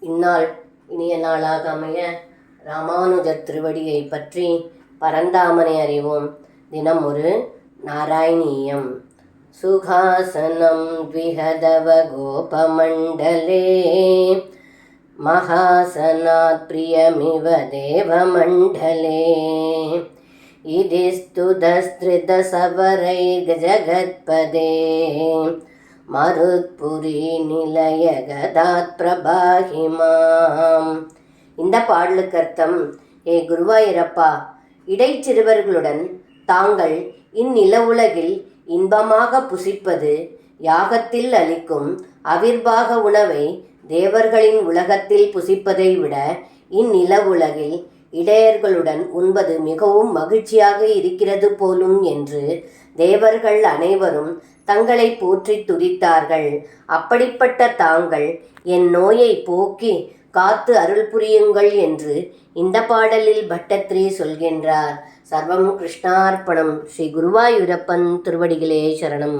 இந்நாள் இனிய நாளாக அமைய ராமானுஜர் திருவடியை பற்றி பரந்தாமனை அறிவோம். தினம் ஒரு நாராயணீயம். சுகாசனம் த்விஹதவ கோபமண்டலே மகாசனாத் பிரியமிவ தேவமண்டலே இதி ஸ்துதஸ்த்ரித சவரைர் ஜகத்பதே மருத்புரி நிலைய கதாத் பிரபாஹிமாம். இந்த பாடலுக்கு அர்த்தம்: ஏ குருவாயூரப்பா, இடைச்சிறுவர்களுடன் தாங்கள் இந்நில உலகில் இன்பமாக புசிப்பது யாகத்தில் அளிக்கும் அவிர்வாக உணவை தேவர்களின் உலகத்தில் புசிப்பதை விட இந்நில உலகில் இடையர்களுடன் உண்பது மிகவும் மகிழ்ச்சியாக இருக்கிறது போலும் என்று தேவர்கள் அனைவரும் தங்களை போற்றி துதித்தார்கள். அப்படிப்பட்ட தாங்கள் என் நோயை போக்கி காத்து அருள் புரியுங்கள் என்று இந்த பாடலில் பட்டத்ரி சொல்கின்றார். சர்வம் கிருஷ்ணார்ப்பணம். ஸ்ரீ குருவாயூரப்பன் திருவடிகளே சரணம்.